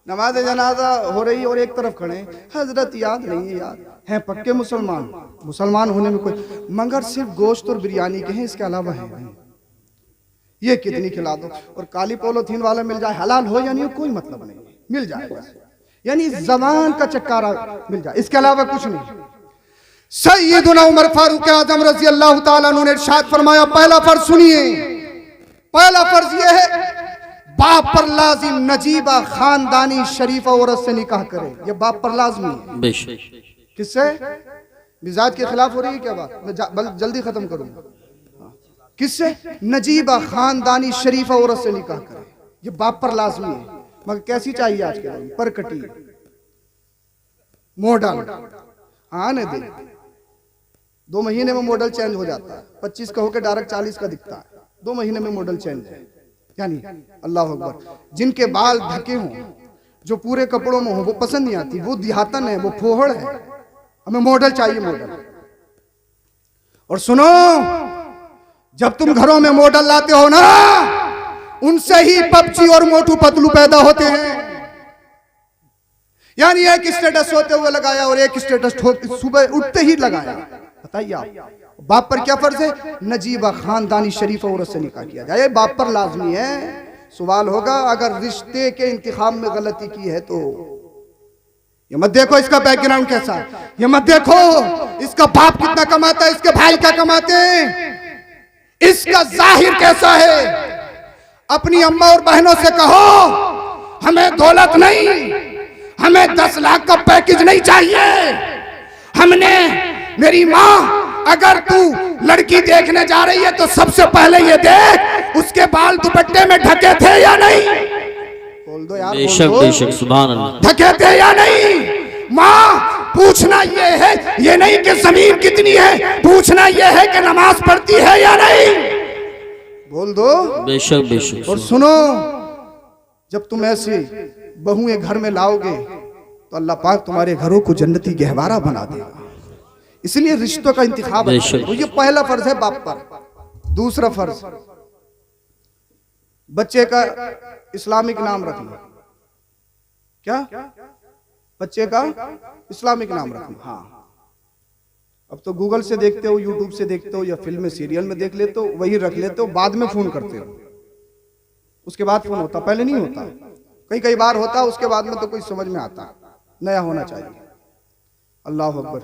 नमाज जनाजा हो रही और एक तरफ खड़े हजरत याद नहीं है, याद हैं पक्के मुसलमान, मुसलमान होने में कोई, मगर सिर्फ गोश्त और बिरयानी के हैं, इसके अलावा है नहीं। ये कितनी खिला दो और काली पॉलिथीन वाला मिल जाए, हलाल हो या नहीं हो कोई मतलब नहीं, मिल जाएगा, यानी जबान का चटकारा मिल जाए, इसके अलावा कुछ नहीं। सैयदुना उमर फारूक आजम रजी अल्लाह ताला अन्हु ने इरशाद फरमाया, पहला फर्ज सुनिए, पहला फर्ज यह है बाप पर लाजिम नजीबा खानदानी शरीफ औरत से निकाह करे, ये बाप पर लाजमी है। किससे? मिजाज के खिलाफ हो रही है क्या बात? मैं जल्दी खत्म करूंगा। किससे? नजीबा खानदानी शरीफ औरत से निकाह करे, ये बाप पर लाजमी है। मगर कैसी चाहिए आज के दिन? परकटी, मॉडल, आने दे, 2 महीने में मॉडल चेंज हो जाता है, 25 का होकर डायरेक्ट 40 का दिखता है, 2 महीने में मॉडल चेंज है। यानी अल्लाह अकबर, जिनके बाल ढके हों, जो पूरे कपड़ों में हो, वो पसंद नहीं आती, वो दिहातन है, वो फोहड़ है, हमें मॉडल चाहिए, मॉडल। और सुनो, जब तुम घरों में मॉडल लाते हो ना, उनसे ही पबजी और मोटू पतलू पैदा होते हैं। यानी एक स्टेटस सोते हुए लगाया और एक स्टेटस सुबह उठते ही लगाया। बताइए आप, बाप पर क्या फर्ज है? नजीबा खानदानी शरीफ औरत से निकाह किया जाए, बाप पर लाजमी है। सवाल होगा, अगर रिश्ते के इंतखाब में गलती की है तो ये मत देखो इसका बैकग्राउंड कैसा है, ये मत देखो इसका बाप कितना कमाता है, इसके भाई क्या कमाते हैं, इसका जाहिर कैसा है। अपनी अम्मा और बहनों से कहो, हमें दौलत नहीं, हमें 10 लाख का पैकेज नहीं चाहिए, हमने, मेरी माँ, अगर तू लड़की देखने जा रही है तो सबसे पहले ये देख उसके बाल दुपट्टे में ढके थे या नहीं। बोल दो यार, बेशक बेशक, सुभान अल्लाह, ढके थे या नहीं। माँ, पूछना ये है, ये नहीं कि जमीन कितनी है, पूछना ये है कि नमाज पढ़ती है या नहीं। बोल दो। बेशक बेशक। और सुनो, जब तुम ऐसी बहुएं घर में लाओगे तो अल्लाह पाक तुम्हारे घरों को जन्नती गहवारा बना देगा। इसलिए रिश्तों का इंतखाब है, तो ये पहला फर्ज है बाप पर। दूसरा फर्ज, बच्चे का इस्लामिक नाम रखना। क्या? बच्चे का इस्लामिक नाम रखना। हाँ, अब तो गूगल से देखते हो, यूट्यूब से देखते हो, या फिल्म सीरियल में देख लेते हो, वही रख लेते हो, बाद में फोन करते हो, उसके बाद फोन होता, पहले नहीं होता। कई बार होता, उसके बाद में तो कोई समझ में आता, नया होना चाहिए। अल्लाह अकबर।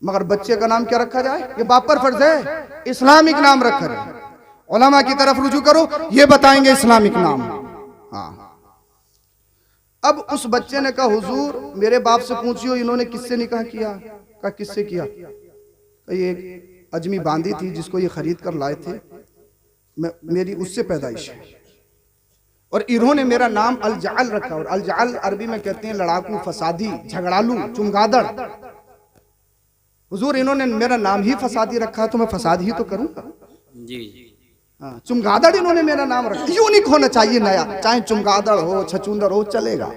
मगर बच्चे का नाम क्या रखा जाए? ये बाप पर फर्ज है, इस्लामिक नाम रखा जाए। उलमा की तरफ रुजू करो, ये बताएंगे इस्लामिक नाम। हाँ, अब उस बच्चे ने कहा, हुजूर मेरे बाप से पूछियो इन्होंने किससे निकाह किया? कहा किससे किया? ये एक अजमी बांदी थी जिसको ये खरीद कर लाए थे, मेरी उससे पैदाइश है, और इन्होंने मेरा नाम अलजाल रखा। और अलजाल अरबी में कहते हैं लड़ाकू, फसादी, झगड़ालू, चुमगादड़। हुजूर इन्होंने मेरा नाम ही फसादी रखा, तो मैं फसाद ही तो करूंगा। जी। हाँ, चुमगादड़ इन्होंने मेरा नाम रखा। यूनिक होना चाहिए, नया, चाहे चुमगादड़ हो, छचुंदर हो, चलेगा,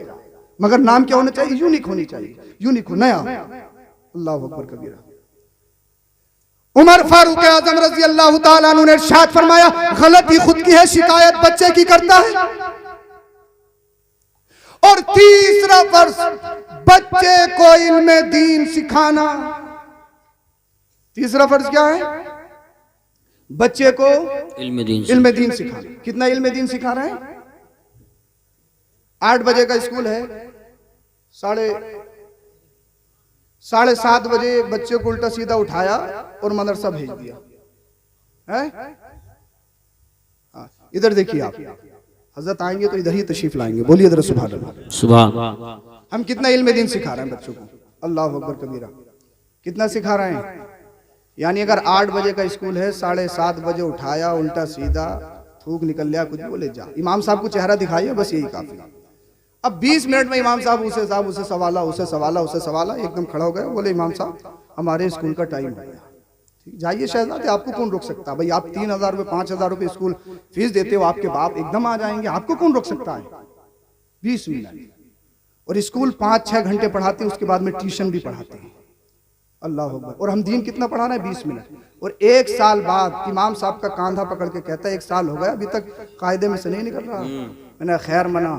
मगर नाम क्या होना चाहिए? यूनिक होनी चाहिए, यूनिक हो, नया। अल्लाह अकबर कबीरा। उमर फारूक आजम रजी अल्लाह ताला अन्हु ने इरशाद फरमाया, गलती खुद की है, शिकायत बच्चे की करता है। और तीसरा फर्ज, बच्चे को इल्म दीन सिखाना। तीसरा फर्ज क्या है? बच्चे को इल्म दीन सिखाना। कितना इल्म दीन सिखा रहे हैं? 8 बजे का स्कूल है, 7:30 बजे बच्चे को उल्टा सीधा उठाया और मदरसा भेज दिया है। इधर देखिए आप, हजरत आएंगे तो इधर ही तशरीफ लाएंगे, बोलिए जरा सुभान अल्लाह। सुभान। हम कितना इल्म दीन सिखा रहे हैं बच्चों को? अल्लाह अकबर कबीरा। कितना सिखा रहे हैं? यानी अगर 8 बजे का स्कूल है, 7:30 बजे उठाया, उल्टा सीधा, थूक निकल लिया, कुछ बोले जा, इमाम साहब को चेहरा दिखाइए, बस यही काफी। अब 20 मिनट में इमाम साहब उसे सवाला, एकदम खड़ा हो गया, बोले इमाम साहब हमारे स्कूल का टाइम हो गया। ठीक, जाइए शहजादे, आपको कौन रोक सकता है? भाई आप 3000 रुपये 5000 रुपये स्कूल फीस देते हो, आपके बाप एकदम आ जाएंगे, आपको कौन रोक सकता है? 20 मिनट। और स्कूल 5-6 घंटे पढ़ाते हैं, उसके बाद में ट्यूशन भी पढ़ाते हैं। अल्लाह अकबर। और हम दीन कितना पढ़ा रहे हैं? 20 मिनट। और 1 साल बाद इमाम साहब का कांधा पकड़ के कहता है, 1 साल हो गया अभी तक कायदे में से नहीं निकल रहा। मैंने खैर मना,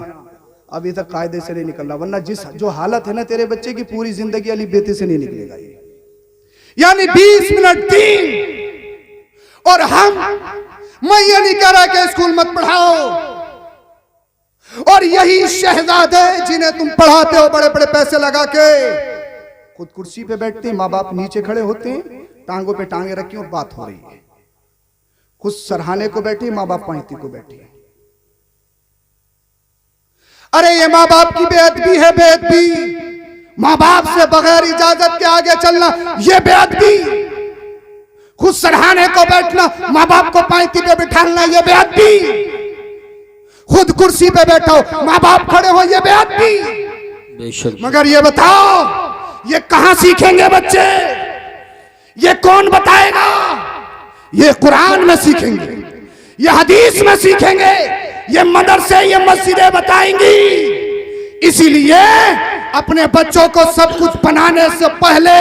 अभी तक कायदे से नहीं निकल रहा, वरना जिस जो हालत है ना तेरे बच्चे की, पूरी जिंदगी अली बेते से नहीं निकलेगा ये। यानी 20 मिनट दीन, और मैं ये नहीं कह रहा कि स्कूल मत पढ़ाओ, और यही शहजादे जिन्हें तुम पढ़ाते हो बड़े बड़े पैसे लगा के, खुद कुर्सी पे बैठते हैं, माँ बाप नीचे खड़े होते हैं, टांगों पे टांगे रखी और बात हो रही है, खुद सरहाने को बैठे, माँ बाप पांती को बैठे। अरे ये माँ बाप की बेअदबी है, बेअदबी। माँ बाप से बगैर इजाजत के आगे चलना ये बेअदबी। खुद सरहाने को बैठना, माँ बाप को पांती पे बिठाना ये बेअदबी। खुद कुर्सी पे बैठो, माँ बाप खड़े हो, ये बेअदबी। मगर ये बताओ ये कहां सीखेंगे बच्चे? ये कौन बताएगा? ये कुरान में सीखेंगे, ये हदीस में सीखेंगे, ये मदरसे, ये मस्जिदें बताएंगी। इसीलिए अपने बच्चों को सब कुछ बनाने से पहले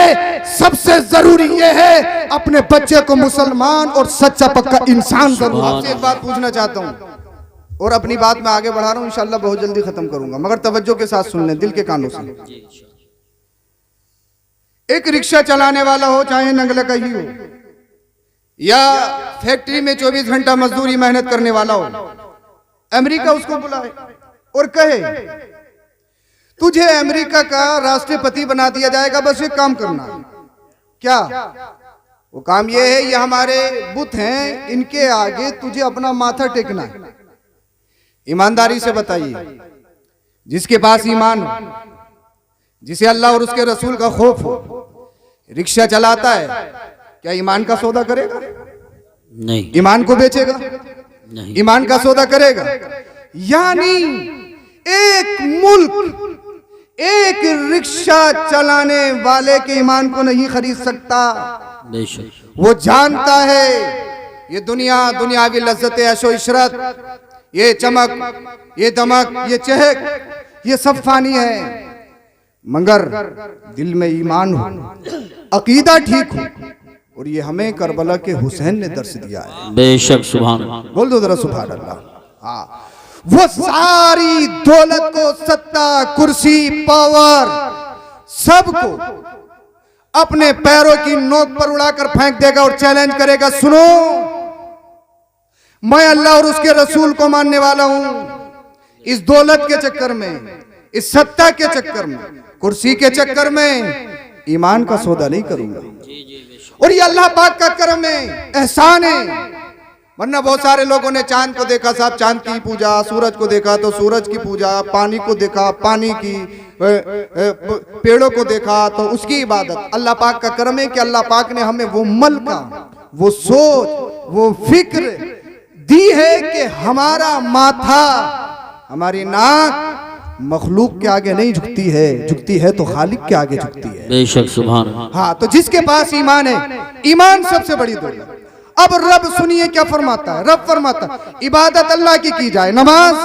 सबसे जरूरी ये है अपने बच्चे को मुसलमान और सच्चा पक्का इंसान जरूर। आपसे एक बात पूछना चाहता हूं और अपनी बात में आगे बढ़ा रहा हूं, इंशाल्लाह बहुत जल्दी खत्म करूंगा, मगर तवज्जो के साथ सुन लें, दिल के कानों से। एक रिक्शा चलाने वाला हो, चाहे नंगले का ही हो, या फैक्ट्री में 24 घंटा मजदूरी मेहनत करने वाला हो, अमेरिका उसको बुलाए और कहे तुझे अमेरिका का राष्ट्रपति बना दिया जाएगा, बस ये काम करना है। क्या वो काम ये है, ये हमारे बुत हैं, इनके आगे तुझे अपना माथा टेकना है। ईमानदारी से बताइए, जिसके पास ईमान हो, जिसे अल्लाह और उसके रसूल का खौफ हो, रिक्शा चलाता है, क्या ईमान का सौदा करेगा? नहीं। ईमान को बेचेगा? नहीं। ईमान का सौदा करेगा? यानी एक मुल्क एक रिक्शा चलाने वाले के ईमान को नहीं खरीद सकता। वो जानता है ये दुनिया, दुनियावी लज्जत, ऐशो इशरत, ये चमक, ये दमक, ये चहक, ये सब फानी है, मगर दिल में ईमान हो, अकीदा ठीक हो, और ये हमें करबला के हुसैन ने दर्श दिया है। बेशक, सुभान अल्लाह। बोल दो जरा सुभान अल्लाह। हाँ, वो सारी दौलत को, सत्ता, कुर्सी, पावर, सबको अपने पैरों की नोक पर उड़ाकर फेंक देगा और चैलेंज करेगा, सुनो मैं अल्लाह और उसके रसूल को मानने वाला हूं, इस दौलत के चक्कर में, इस सत्ता के चक्कर में, कुर्सी के चक्कर में ईमान का सौदा नहीं करूंगा। और ये अल्लाह पाक का करम है, एहसान है। वरना बहुत सारे लोगों ने चांद को देखा, साहब चांद की पूजा, सूरज को देखा तो सूरज की पूजा, पानी को देखा पानी की, पेड़ों को देखा तो उसकी इबादत। अल्लाह पाक का करम है कि अल्लाह पाक ने हमें वो मलका, वो सोच, वो फिक्र दी है कि हमारा माथा, हमारी नाक मखलूक के आगे नहीं झुकती है, झुकती है तो खालिक के आगे झुकती है। बेशक, सुभान अल्लाह। हाँ, तो जिसके पास ईमान है, ईमान सबसे बड़ी दौलत। अब रब सुनिए क्या फरमाता है। रब फरमाता है इबादत अल्लाह की जाए, नमाज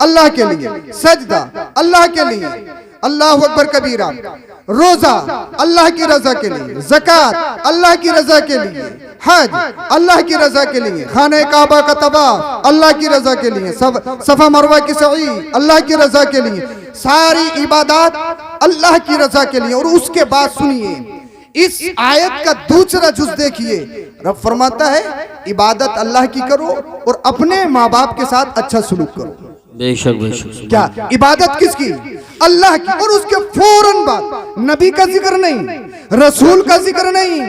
अल्लाह के लिए, सजदा अल्लाह के लिए, अल्लाहु अकबर कबीरा, रोजा अल्लाह की रजा के लिए, ज़कात अल्लाह की रजा के लिए, हज अल्लाह की रजा के लिए, खाने काबा का तवाफ अल्लाह की रजा के लिए, सफा मरवा की सई अल्लाह की रजा के लिए, सारी इबादत अल्लाह की रजा के लिए। और उसके बाद सुनिए इस आयत का दूसरा जुज देखिए, रब फरमाता है इबादत अल्लाह की करो और अपने माँ बाप के साथ अच्छा सलूक करो। बेशक, बेशक। क्या इबादत किसकी? अल्लाह की। और उसके फौरन बाद नबी का जिक्र नहीं, रसूल का जिक्र नहीं,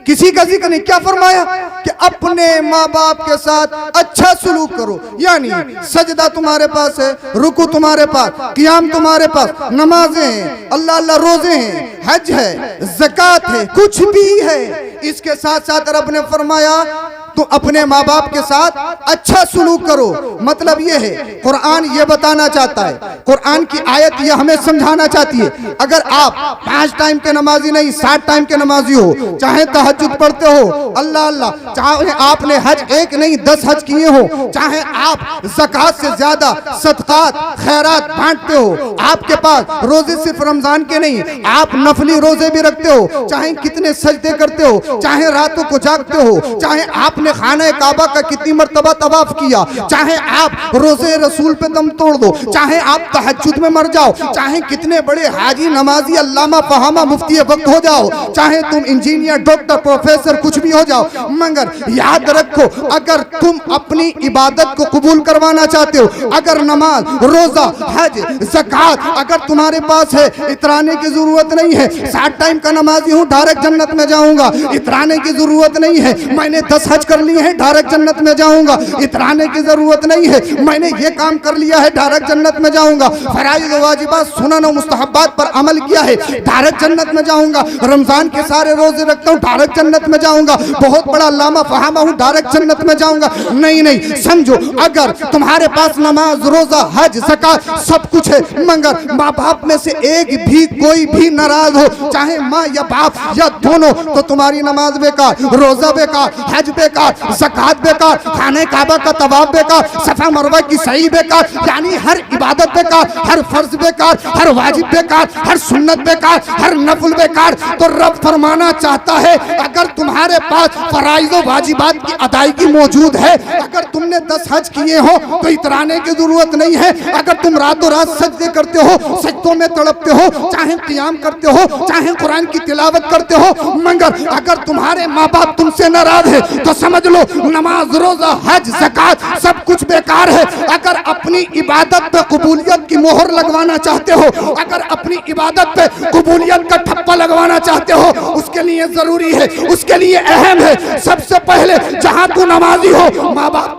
किसी का जिक्र नहीं। क्या फरमाया कि अपने माँ बाप के साथ अच्छा सलूक करो। यानी सजदा तुम्हारे पास है, रुकू तुम्हारे पास, क़ियाम तुम्हारे पास, नमाजें हैं, अल्लाह अल्लाह रोजे हैं, हज है, ज़कात है, कुछ भी है, इसके साथ साथ रब ने फरमाया तो अपने माँ बाप के साथ अच्छा सलूक करो। मतलब ये है, कुरान ये बताना चाहता है, कुरान की आयत ये हमें समझाना चाहती है, अगर आप 5 टाइम के नमाजी नहीं 60 टाइम के नमाजी हो, चाहे तहज्जुद पढ़ते हो अल्लाह अल्लाह, चाहे आपने हज 1 नहीं 10 हज किए हो, चाहे आप ज़कात से ज्यादा सदकात खैरात बांटते हो, आपके पास रोजे सिर्फ रमजान के नहीं आप नफली रोजे भी रखते हो, चाहे कितने सजदे करते हो, चाहे रातों को जागते हो, चाहे आपने आपने खाने काबा का कितनी मर्तबा तवाफ किया, चाहे आप रोजे रसूल पे दम तोड़ दो, चाहे आप तहज्जुद में मर जाओ, चाहे कितने बड़े हाजी नमाजी अल्लामा फहामा मुफ्ती वक्त हो जाओ, चाहे तुम इंजीनियर डॉक्टर प्रोफेसर कुछ भी हो जाओ, मगर याद रखो अगर तुम अपनी इबादत को कबूल करवाना चाहते हो, अगर नमाज रोजा हज ज़कात अगर तुम्हारे पास है, इतराने की जरूरत नहीं है 60 टाइम का नमाजी हूँ डायरेक्ट जन्नत में जाऊंगा, इतराने की जरूरत नहीं है मैंने 10 हज कर लिए हैं डायरेक्ट जन्नत में जाऊंगा, इतराने की जरूरत नहीं है मैंने ये काम कर लिया है डायरेक्ट जन्नत में जाऊंगा, फराइज़ वाजिबात सुनन और मुस्तहब्बात पर अमल किया है डायरेक्ट जन्नत में जाऊंगा, रमजान के सारे रोजे रखता हूँ डायरेक्ट जन्नत में जाऊंगा, बहुत बड़ा अल्लामा फहामा हूँ डायरेक्ट जन्नत में जाऊंगा। नहीं नहीं, समझो अगर तुम्हारे पास नमाज रोजा हज ज़कात सब कुछ है, मगर माँ बाप में से एक भी कोई भी नाराज हो, चाहे माँ या बाप या दोनों, तो तुम्हारी नमाज बेकार, रोजा बेकार, हज बेकार, ज़कात बेकार, खाने काबा का तवाफ बेकार, सफा मरवा की सही बेकार, यानी हर इबादत बेकार, हर फर्ज बेकार, हर वाजिब बेकार, हर सुन्नत बेकार, हर नफल बेकार। तो रब फरमाना चाहता है अगर तुम्हारे पास फराइज़ और वाजिबात की अदायगी मौजूद है, अगर तुमने 10 हज किए हो तो इतराने की जरूरत नहीं है, अगर तुम रातों रात सजदे करते हो, सजदों में तड़पते हो, चाहे क़ियाम करते हो, चाहे कुरान की तिलावत करते हो, मगर अगर तुम्हारे माँ बाप तुमसे नाराज है तो समझ लो नमाज रोजा हज ज़कात सब कुछ बेकार है। अगर अपनी इबादत पे कबूलियत की मोहर लगवाना चाहते हो, अगर अपनी इबादत पे कबूलियत का ठप्पा लगवाना चाहते हो, उसके लिए जरूरी है, उसके लिए अहम है, सबसे पहले जहां तू नमाजी हो माँ बाप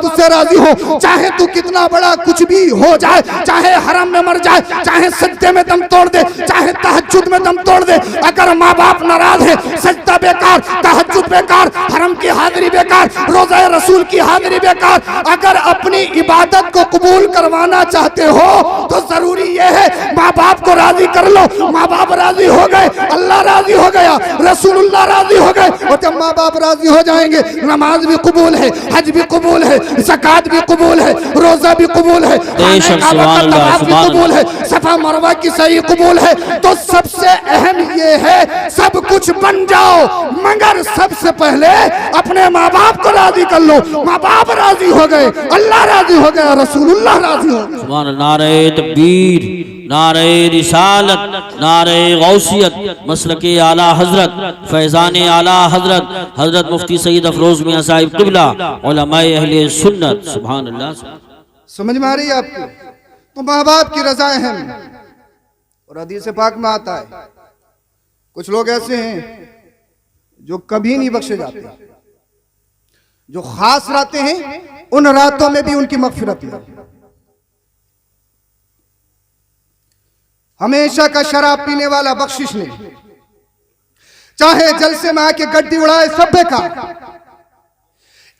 तुझसे राजी हो, चाहे तू कितना बड़ा कुछ भी हो जाए, चाहे हरम में मर जाए, चाहे सज्दे में दम तोड़ दे, चाहे तहज्जुद में दम तोड़ दे, अगर माँ बाप नाराज है सज्दा बेकार, तहज्जुद बेकार, हरम की हाजिरी बेकार, रोज़ा रसूल की हाजिरी बेकार। अगर अपनी इबादत को कबूल करवाना चाहते हो तो जरूरी यह है माँ बाप को राजी कर लो, माँ बाप राजी हो गए, अल्लाह राजी हो गया, रसूलुल्लाह राजी हो गए, और जब माँ बाप राजी हो जाएंगे नमाज भी कबूल है, हज भी कबूल है, ज़कात भी कबूल है, रोजा भी कबूल है, तवाफ भी कबूल है, सफा मरवा की सही कबूल है। तो सबसे अहम ये है सब कुछ बन जाओ, मगर सबसे पहले अपने माँ बाप को राजी कर लो, माँ बाप राजी हो गए, अल्लाह राजी हो गया, रसूलुल्लाह राजी हो गए। सुभान अल्लाह। नारे तकबीर, नारे रिसालत, नारे गौसियत, मसलके आला हजरत, फैज़ान आला हजरत, हजरत मुफ्ती सईद अफरोज मियां साहिब क़िबला, उलमाए अहले सुन्नत। सुभान अल्लाह। समझ में आ रही है आपको? तो माँ बाप की रजा अहम है, और हदीस पाक में आता है कुछ लोग ऐसे हैं जो कभी नहीं बख्शे जाते, जो खास रातें हैं उन रातों में भी उनकी मगफिरत है। हमेशा का शराब पीने वाला बख्शिश नहीं, चाहे जलसे में आके गड्डी उड़ाए सब बेकार,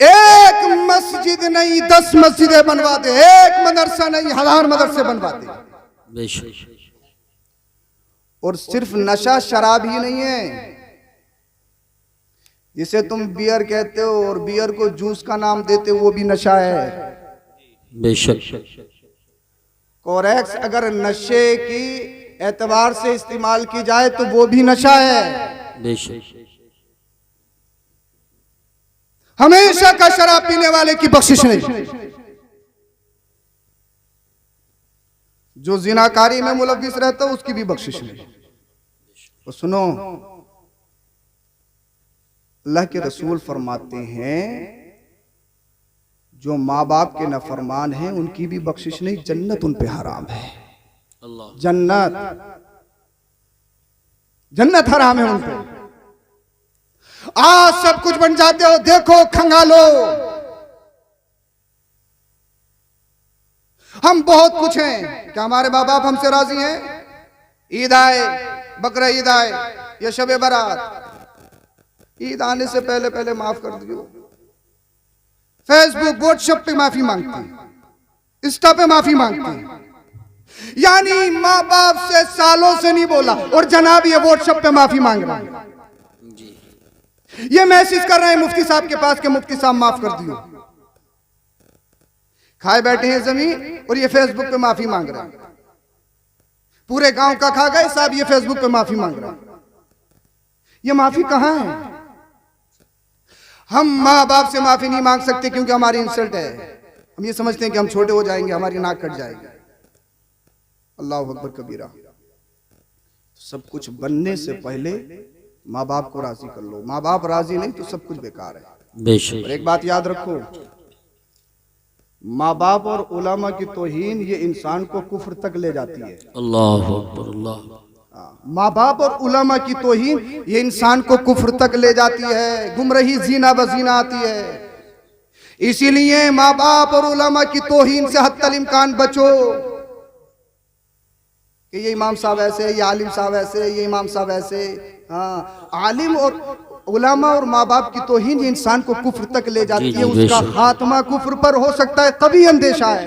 एक मस्जिद नहीं 10 मस्जिदें बनवा दे, एक मदरसा नहीं 1000 मदरसे बनवा दे। बेशक। और सिर्फ नशा शराब ही नहीं है, जिसे तुम बियर कहते हो और बियर को जूस का नाम देते हो वो भी नशा है। बेशक। कोरेक्स अगर नशे की एतबार से इस्तेमाल की जाए तो वो भी नशा है। बेशक। हमेशा का शराब पीने वाले की बख्शिश नहीं, जो जिनाकारी में मुलव्विस रहता है उसकी भी बख्शिश नहीं। तो सुनो, अल्लाह के रसूल फरमाते हैं जो माँ बाप के नाफरमान हैं उनकी भी बख्शिश नहीं, जन्नत उन पे हराम है। जन्नत हराम है उन पे। आज सब कुछ बन जाते हो, देखो खंगालो, हम बहुत कुछ हैं, क्या हमारे माँ बाप हमसे राजी हैं? ईद आए, बकरा ईद आए या शबे बारात, ईद आने से पहले पहले माफ कर दियो। फेसबुक व्हाट्सएप पे माफी मांगते हैं, इंस्टा पे माफी मांगते हैं, यानी माँ बाप से सालों से नहीं बोला और जनाब ये व्हाट्सएप पे माफी मांग रहा है, ये मैसेज कर रहे हैं मुफ्ती साहब के पास कि मुफ्ती साहब माफ कर दियो। खाए बैठे हैं जमीन और ये फेसबुक पे माफी मांग रहा है, पूरे गांव का खा गए साहब, ये फेसबुक पे माफी मांग रहा है। ये माफी कहां है? हम माँ बाप से माफी नहीं मांग सकते क्योंकि हमारी इंसल्ट है। हम ये समझते हैं कि हम छोटे हो जाएंगे, हमारी नाक कट जाएगी। अल्लाह अकबर कबीरा। सब कुछ बनने से पहले माँ बाप को राजी कर लो। माँ बाप राजी नहीं तो सब कुछ बेकार है। बेशक। और एक बात याद रखो, माँ बाप और उलमा की तौहीन ये इंसान को कुफ्र तक ले जाती है। अल्लाह अकबर, अल्लाह। माँ बाप और उलमा की तौहीन ये इंसान को कुफ्र तक ले जाती है, गुमराही जीना बजीना आती है। इसीलिए माँ बाप और उलमा की तौहीन से हत्तल इम्कान बचो कि ये इमाम साहब ऐसे, ये आलिम साहब ऐसे, ये इमाम साहब ऐसे। हाँ, आलिम और उलमा और माँ बाप की तौहीन ये इंसान को कुफ्र तक ले जाती है। उसका खात्मा कुफ्र पर हो सकता है, कभी अंदेशा है।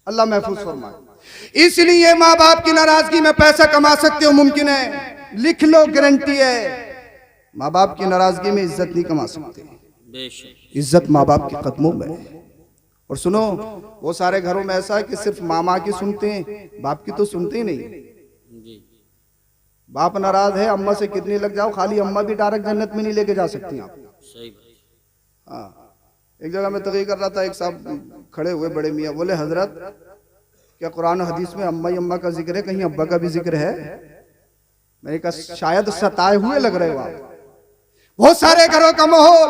अल्लाह महफूज फरमाए। इसलिए माँ बाप की नाराजगी में पैसा कमा सकते हो, मुमकिन है, लिख लो, गारंटी है। माँ बाप की नाराजगी में इज्जत नहीं कमा सकते। इज्जत माँ बाप के कदमों में है। और सुनो, वो सारे घरों में ऐसा है कि सिर्फ मामा की सुनते हैं, बाप की तो सुनते ही नहीं। बाप नाराज है, अम्मा से कितनी लग जाओ, खाली अम्मा भी डायरेक्ट जन्नत में नहीं लेके जा सकती आप। हाँ, एक जगह मैं तकरीर कर रहा था, एक साहब खड़े हुए बड़े मियाँ, बोले हजरत क्या कुरान हदीस में अम्मा अम्मा का जिक्र है, कहीं अब्बा का भी जिक्र है? मैंने कहा शायद सताए हुए लग रहे हो आप। बहुत सारे घरों का माहौल,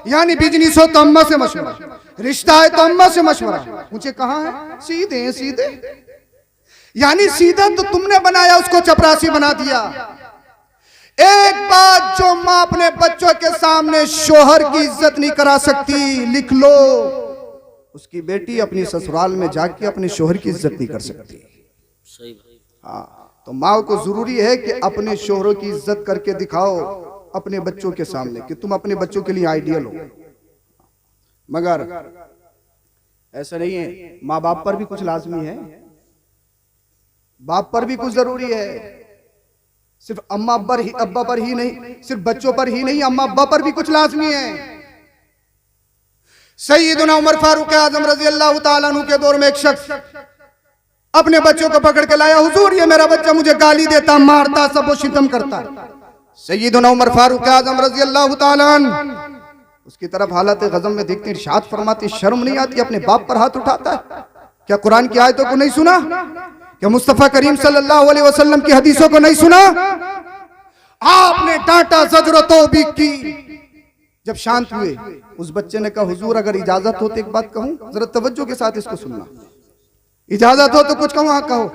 यानी बिजनेस हो तो अम्मा से मशवरा, रिश्ता है तो अम्मा से मशवरा। मुझे कहाँ है? सीधे हैं, सीधे, यानी सीधा तो तुमने बनाया, उसको चपरासी बना दिया। एक बात जो माँ अपने बच्चों के सामने शोहर की इज्जत नहीं करा सकती, लिख लो, उसकी बेटी अपनी ससुराल में जाके अपने शोहर की इज्जत नहीं कर सकती। हाँ, तो माँ को जरूरी है कि अपने शोहरों की इज्जत करके दिखाओ अपने बच्चों के सामने कि तुम अपने बच्चों के लिए आइडियल हो। मगर ऐसा नहीं है, माँ बाप पर भी कुछ लाजमी है, बाप पर भी कुछ जरूरी है। सिर्फ अब्बा पर ही नहीं, सिर्फ बच्चों पर ही नहीं, अम्मा अब्बा पर भी कुछ लाजमी है। सैयदना उमर फारूक आजम रजी अल्लाह तआला अन्हु के दौर में एक शख्स अपने बच्चों को पकड़ के लाया, हुजूर ये मेरा बच्चा मुझे गाली देता, मारता, सब वो शितम करता। सैयदना उमर फारूक आजम रजी अल्लाह तआला अन्हु उसकी तरफ हालत गज़ब में देखते, इरशाद फरमाते, शर्म नहीं आती अपने बाप पर हाथ उठाता है? क्या कुरान की आयतों को नहीं सुना? क्या मुस्तफा करीम सल्लल्लाहु अलैहि वसल्लम की हदीसों को नहीं सुना? आपने डांटा, ज़ज्र तौबीक की। जब शांत हुए, उस बच्चे ने कहा, हुजूर अगर इजाजत हो तो एक बात कहूं, जरा तवज्जो के साथ इसको सुनना, इजाजत हो तो कुछ कहूं? हाँ कहो।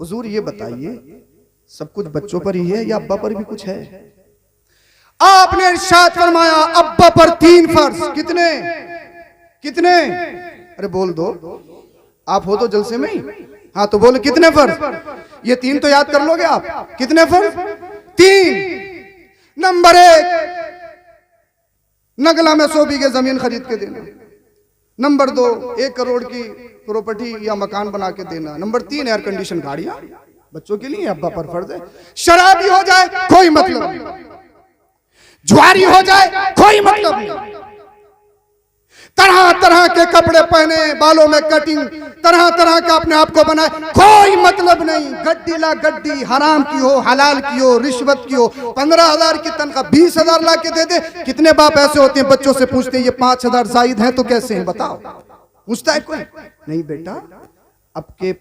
हुजूर ये बताइए, सब कुछ बच्चों पर ही है या अब्बा पर भी कुछ है? आपने इरशाद फरमाया, अब्बा पर 3 फर्ज। कितने कितने? अरे बोल दो, आप हो तो जलसे में ही। हाँ तो बोलो कितने फर्ज? ये 3 तो याद कर लोगे आप। कितने फर्ज? 3। नंबर 1, नगला में 100 बीघे जमीन खरीद के देना। नंबर 2, 1 करोड़ की प्रॉपर्टी या मकान बना के देना। नंबर 3, एयर कंडीशन गाड़ियां बच्चों के लिए अब्बा पर फर्ज है। शराबी हो जाए कोई मतलब नहीं, जुआरी हो जाए कोई मतलब नहीं, तरह तरह के कपड़े पहने, बालों में कटिंग, तरह तरह का अपने आप को बनाए, कोई मतलब नहीं। गड्डी ला गड्डी, हराम की हो, हलाल की हो, रिश्वत की हो, 15,000 की तनख्वाह 20,000 ला के दे दे। कितने बाप ऐसे होते हैं, बच्चों से पूछते हैं ये 5,000 जायद हैं तो कैसे हैं बताओ? पूछता है कोई? नहीं बेटा, अब के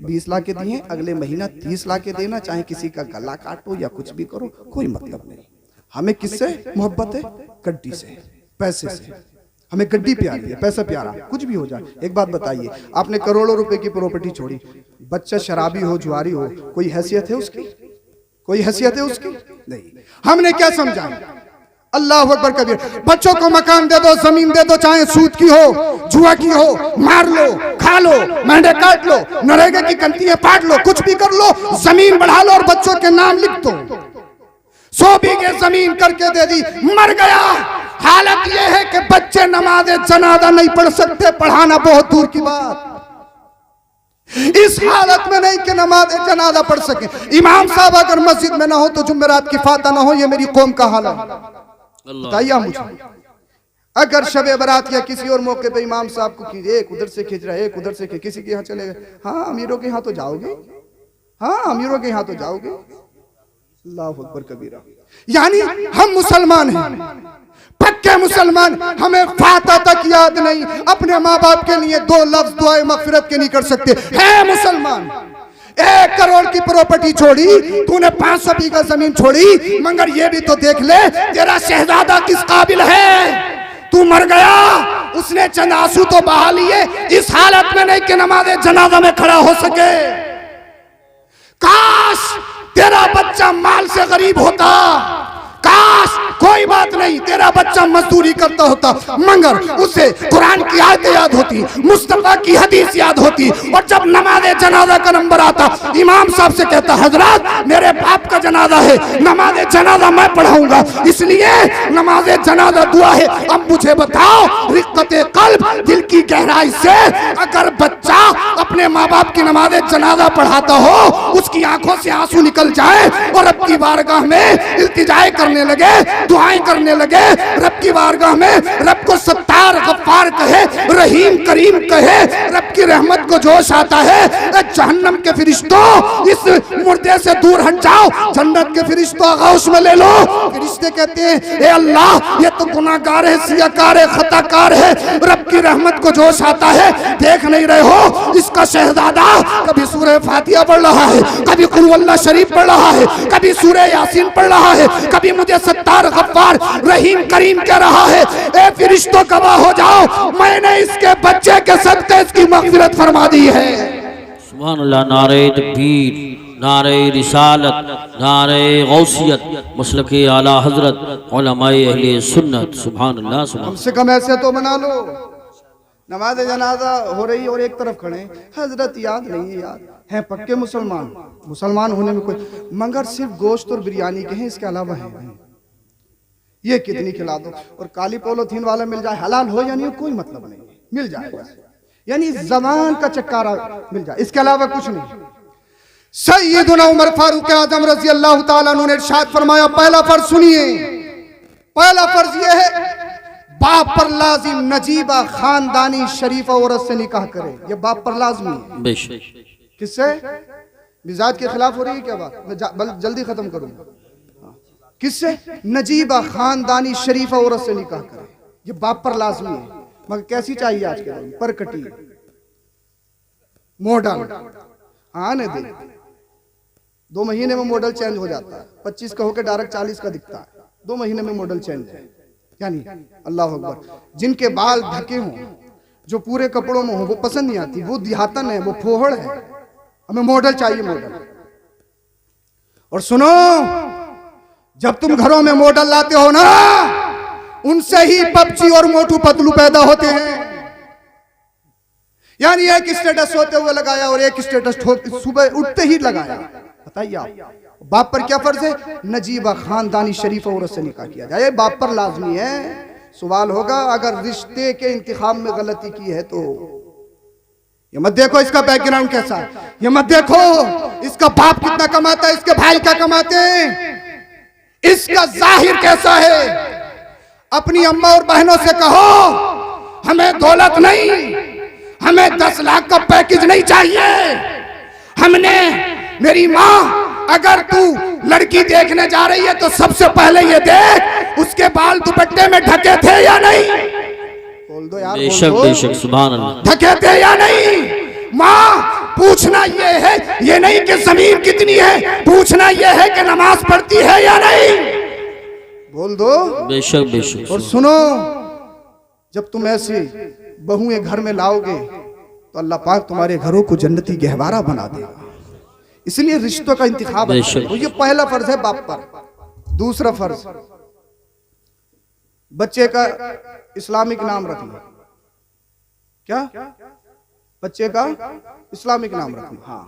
20 ला के दिए, अगले महीना 30 ला के देना, चाहे किसी का गला काटो या कुछ भी करो, कोई मतलब नहीं। हमें किससे मोहब्बत है? गड्डी से, पैसे से। हमें गड्डी प्यारी है, पैसा प्यारा, कुछ भी हो जाए। एक बात बताइए, आपने करोड़ों रुपए की प्रॉपर्टी छोड़ी, बच्चा शराबी हो, जुआरी हो, कोई हैसियत है उसकी? कोई हैसियत है उसकी? नहीं। हमने क्या समझा? अल्लाह अकबर कबीर। बच्चों को मकान दे दो, जमीन दे दो, चाहे सूद की हो, जुआ की हो, मार लो, खा लो, मेंढे काट लो, नरेगा की कंतियां पाट लो, कुछ भी कर लो, जमीन बढ़ा लो और बच्चों के नाम लिख दो। 100 बीघे जमीन करके दे दी, मर गया। हालत यह है कि बच्चे नमाज जनाजा नहीं पढ़ सकते, पढ़ाना बहुत दूर की बात। इस हालत में नहीं कि नमाज जनाजा पढ़ सके। इमाम साहब अगर मस्जिद में ना हो तो जुम्मेरात की फाता ना हो, ये मेरी कौम का हाल है। बताइए मुझे, अगर शबे बारात या किसी और मौके पे इमाम साहब को कीजिए, एक उधर से खींच रहा है, एक उधर से किसी के यहाँ चले गए, हाँ अमीरों के यहाँ तो जाओगे, हाँ अमीरों के यहाँ तो जाओगे। अल्लाह अकबर कबीरा। यानी हम मुसलमान हैं, पक्के मुसलमान हमें फाता तक याद नहीं, अपने माँ बाप के लिए 2 लफ्ज दुआए मगफिरत के नहीं कर सकते। है मुसलमान, 1 करोड़ की प्रॉपर्टी छोड़ी तूने, 500 बीघा जमीन छोड़ी, मगर ये भी तो देख ले तेरा शहजादा किस काबिल है। तू मर गया, उसने चंद आंसू तो बहा लिए, इस हालत में नहीं कि नमाज़े जनाजा में खड़ा हो सके। काश तेरा बच्चा माल से गरीब होता, काश कोई बात नहीं तेरा बच्चा मजदूरी करता होता, मगर उसे कुरान की आयतें याद होती, मुस्तफा की हदीस याद होती, और जब नमाज़े जनाजा का नंबर आता इमाम साहब से कहता हजरत मेरे बाप का जनाजा है, नमाज़े जनाजा मैं पढ़ाऊंगा, इसलिए नमाज़े जनाजा दुआ है। अब मुझे बताओ रिक्कते कल्ब, दिल की गहराई से अगर बच्चा अपने माँ बाप की नमाज़े जनाजा पढ़ाता हो, उसकी आंखों से आंसू निकल जाए और रब की बारगाह में इल्तिजाए करने लगे, दुआएं करने लगे, रब की बारगाह में रब को सत्तार गफ्फार कहे, रहीम करीम कहे, रब की रहमत को जोश आता है, जहन्नम के फरिश्तों इस मुर्दे से दूर हट जाओ, जन्नत के फरिश्तों गौश में ले लो। फरिश्ते कहते हैं ए अल्लाह ये तो गुनाहगार है, सियाकार है, खताकार है, रब की रहमत को जोश आता है, देख नहीं रहे हो इसका शहजादा कभी सूरह फातिहा पढ़ रहा है, कभी कुल अल्लाह शरीफ पढ़ रहा है, कभी सूरह यासीन पढ़ रहा है, कभी मुझे सत्तार गफ्फार रहीम करीम कह रहा है। ए फरिश्तों गवाह हो जाओ, मैंने इसके बच्चे के सदक़े इसकी मग़फ़िरत फरमा दी है। सुभान अल्लाह। नारे तकबीर, नारे रिसालत, नारे गौसियत, मसलके आला हजरत, उलमाए अहले सुन्नत। सुभान अल्लाह। कम से कम ऐसे तो बना लो, नमाज जनाजा हो रही और एक तरफ खड़े, हजरत याद नहीं है, याद है पक्के मुसलमान, मुसलमान होने में कोई, मगर सिर्फ गोश्त और बिरयानी के हैं, इसके अलावा है ये कितनी खिला दो, और काली पॉलिथीन वाला मिल जाए, हलाल हो या नहीं हो कोई मतलब नहीं, मिल जाएगा, यानी जबान का चक्कारा मिल जाए, इसके अलावा कुछ नहीं। सैयदुना उमर फारूक आजम रजी अल्लाह ताला अन्हु ने इरशाद फरमाया, पहला फर्ज सुनिए, पहला फर्ज यह है बाप पर लाजिम नजीबा खानदानी शरीफ औरत से निकाह करे, ये बाप पर लाजमी है। बेशक। किससे? मिजाज के खिलाफ हो रही है क्या बात? मैं जल्दी खत्म करूंगा। किससे? नजीबा खानदानी शरीफ औरत से निकाह करे, ये बाप पर लाजमी है। मगर कैसी चाहिए आज के दिन? परकटी, मॉडल, आने दे, 2 महीने में मॉडल चेंज हो जाता है, 25 का होकर डायरेक्ट 40 का दिखता है, 2 महीने में मॉडल चेंज है। यानी अल्लाह अकबर, जिनके बाल ढके हों, जो पूरे कपड़ों में हो, वो पसंद नहीं आती, वो दिहातन है, वो फोहड़ है, हमें मॉडल चाहिए, मॉडल। और सुनो, जब तुम घरों में मॉडल लाते हो ना, उनसे ही पबजी और मोटू पतलू पैदा होते हैं। यानी एक स्टेटस सोते हुए लगाया और एक स्टेटस सुबह उठते ही लगाया। बताइए आप, बाप पर क्या फर्ज है? नजीबा खानदानी शरीफ औरत से निकाह किया जाए, बाप पर लाजमी है। सवाल होगा अगर रिश्ते के इंतखाब में गलती की है तो ये मत देखो इसका बैकग्राउंड कैसा है, ये मत देखो इसका बाप कितना कमाता है, इसके भाई क्या कमाते हैं, इसका जाहिर कैसा है। अपनी अम्मा और बहनों से कहो हमें दौलत नहीं, हमें 10 लाख का पैकेज नहीं चाहिए, हमने, मेरी माँ अगर तू लड़की देखने जा रही है तो सबसे पहले ये देख उसके बाल दुपट्टे में ढके थे या नहीं। बोल दो यार, बेशक बेशक, सुभान अल्लाह। ढके थे या नहीं। माँ पूछना ये है, ये नहीं कि जमीन कितनी है, पूछना ये है कि नमाज पढ़ती है या नहीं। बोल दो। बेशक बेशक। और सुनो, जब तुम ऐसी बहुएं घर में लाओगे तो अल्लाह पाक तुम्हारे घरों को जन्नती गहवारा बना देगा। इसलिए रिश्तों का इंतखाब है, तो ये पहला फर्ज है बाप पर। दूसरा फर्ज, बच्चे का इस्लामिक नाम रखना। क्या? बच्चे का इस्लामिक नाम रखना। हाँ,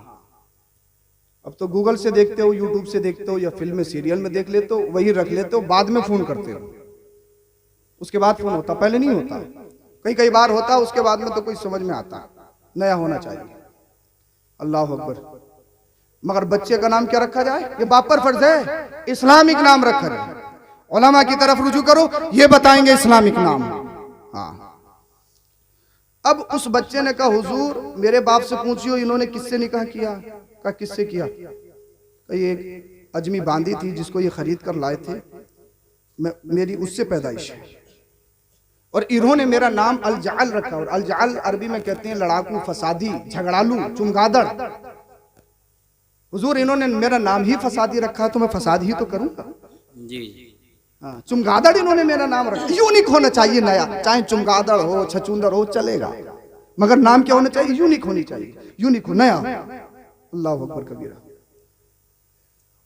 अब तो गूगल से देखते हो, यूट्यूब से देखते हो, या फिल्म सीरियल में देख लेते हो, वही रख लेते हो, बाद में फोन करते हो, उसके बाद फोन होता, पहले नहीं होता। कई बार होता, उसके बाद में तो कोई समझ में आता, नया होना चाहिए। अल्लाह अकबर। मगर बच्चे का नाम क्या रखा जाए? ये बाप पर फर्ज है, इस्लामिक नाम रखा जाए। उलमा की तरफ रुजू करो, ये बताएंगे इस्लामिक नाम। हाँ, अब उस बच्चे ने कहा हुजूर मेरे बाप से पूछियो इन्होंने किससे निकाह किया? कहा किससे किया? ये एक अजमी बांदी थी जिसको ये खरीद कर लाए थे, मेरी उससे पैदाइश है। और इन्होंने मेरा नाम अल-जाल रखा। और अल-जाल अरबी में कहते हैं लड़ाकू, फसादी, झगड़ालू, चमगादड़। हुजूर इन्होंने मेरा नाम ही फसादी रखा तो मैं फसाद ही तो करूंगा। जी हाँ, चमगादड़ इन्होंने मेरा नाम रखा। यूनिक होना चाहिए नया, चाहे चमगादड़ हो, छछूंदर हो, चलेगा, मगर नाम क्या होना चाहिए? यूनिक होनी चाहिए, यूनिक हो, नया। अल्लाह अकबर कबीरा।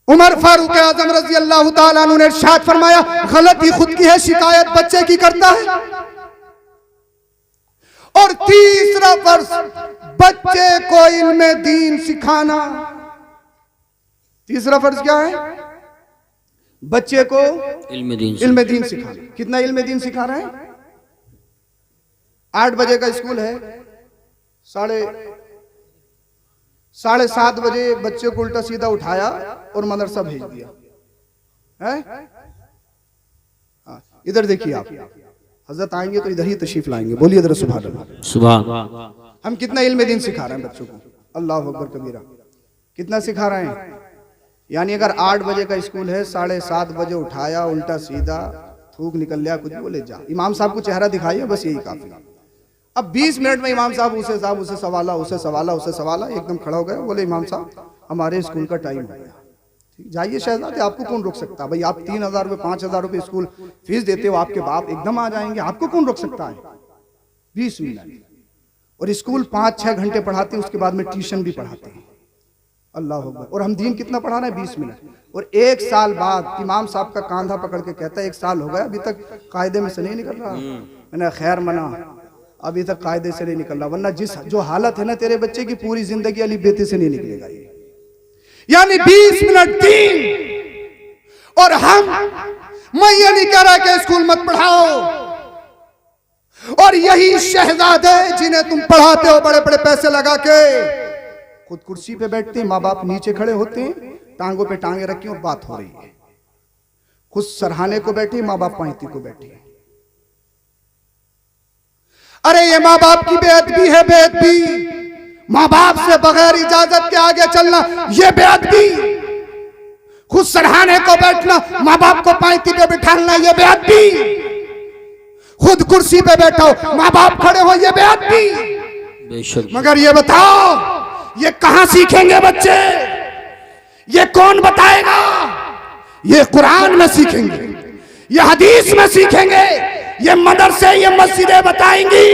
उमर फारूक आजम रजी अल्लाह ताला अन्हु ने इरशाद फरमाया, गलती खुद की है, शिकायत बच्चे की करता है। और तीसरा फर्ज, बच्चे को इल्म दीन सिखाना। तीसरा फर्ज क्या है? बच्चे को इल्म दीन सिखाना। कितना इल्म दीन सिखा रहे हैं? 8 बजे का स्कूल है, साढ़े 7 बजे बच्चे को उल्टा सीधा उठाया और मदरसा भेज दिया है। इधर देखिए आप, हजरत आएंगे तो इधर ही तशरीफ लाएंगे। बोलिए जरा सुभान अल्लाह। सुभान। हम कितना इल्म दीन सिखा रहे हैं बच्चों को? अल्लाह अकबर कबीरा। कितना सिखा रहे हैं? यानी अगर 8 बजे का स्कूल है, 7:30 बजे उठाया, उल्टा सीधा, थूक निकल लिया, कुछ बोले जा, इमाम साहब को चेहरा दिखाइए, बस यही काफी। अब 20 मिनट में इमाम साहब उसे सवाला एकदम खड़ा हो गया, बोले इमाम साहब हमारे स्कूल का टाइम हो गया। जाइए शहजादे, आपको कौन रोक सकता है? भाई आप 3000 रुपये 5000 रुपये स्कूल फीस देते हो, आपके बाप एकदम आ जाएंगे, आपको कौन रोक सकता है? 20 मिनट। और स्कूल 5-6 घंटे पढ़ाते हैं, उसके बाद में ट्यूशन भी पढ़ाते हैं। अल्लाह अकबर। और हम दीन कितना पढ़ा रहे हैं? 20 मिनट। और 1 साल बाद इमाम साहब का कांधा पकड़ के कहता है, 1 साल हो गया अभी तक कायदे में से नहीं निकल रहा। मैंने खैर मना, अभी तक कायदे से नहीं निकल रहा, वरना जो हालत है ना तेरे बच्चे की, पूरी जिंदगी अली बेते से नहीं निकलेगा ये। यानी 20 मिनट दीन। और मैं ये नहीं कह रहा कि स्कूल मत पढ़ाओ, और यही शहजादे जिन्हें तुम पढ़ाते हो बड़े बड़े पैसे लगा के, खुद कुर्सी पे बैठते हैं, माँ बाप नीचे खड़े होते हैं, टांगों पे टांगे रखी और बात हो रही है। खुद सरहाने को बैठे, माँ बाप पांती को बैठे। अरे ये माँ बाप की बेअदबी है, बेअदबी। माँ बाप से बगैर इजाजत के आगे चलना ये बेअदबी। खुद सरहाने को बैठना, माँ बाप को पांती पे बिठाना ये बेअदबी। खुद कुर्सी पे बैठो, माँ बाप खड़े हो, ये बेअदबी। मगर ये बताओ, ये कहां सीखेंगे बच्चे? ये कौन बताएगा? ये कुरान में सीखेंगे, ये हदीस में सीखेंगे, ये मदरसे, ये मस्जिदें बताएंगी।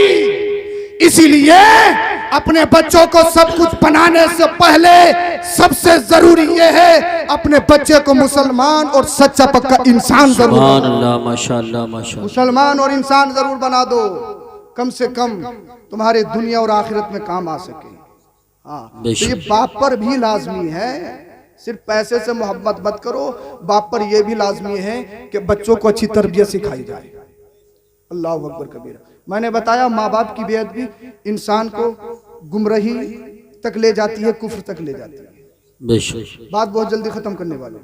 इसीलिए अपने बच्चों को सब कुछ बनाने से पहले सबसे जरूरी ये है अपने बच्चे को मुसलमान और सच्चा पक्का इंसान जरूर माशाअल्लाह मुसलमान और इंसान जरूर बना दो, कम से कम तुम्हारे दुनिया और आखिरत में काम आ सके। हाँ, तो ये बाप पर भी लाजमी है, सिर्फ पैसे से मोहब्बत मत करो, बाप पर यह भी लाजमी है कि बच्चों को अच्छी तरबियत सिखाई जाए। अल्लाह अकबर कबीरा। मैंने बताया माँ बाप की बेअदबी इंसान को गुमराही तक ले जाती है, कुफ्र तक ले जाती है। बात बहुत जल्दी खत्म करने वाले।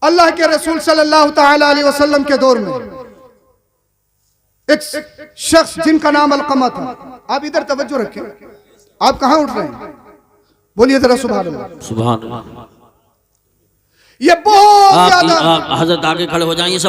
अल्लाह के रसूल सल्लल्लाहु तआला अलैहि वसल्लम के दौर में एक शख्स जिनका नाम अलकमा था। आप इधर तवज्जो रखें, आप कहां उठ रहे हैं? बोलिए जरा सुभान अल्लाह। सुभान अल्लाह। ये बहुत ज्यादा, हजरत आगे खड़े हो जाएंगे।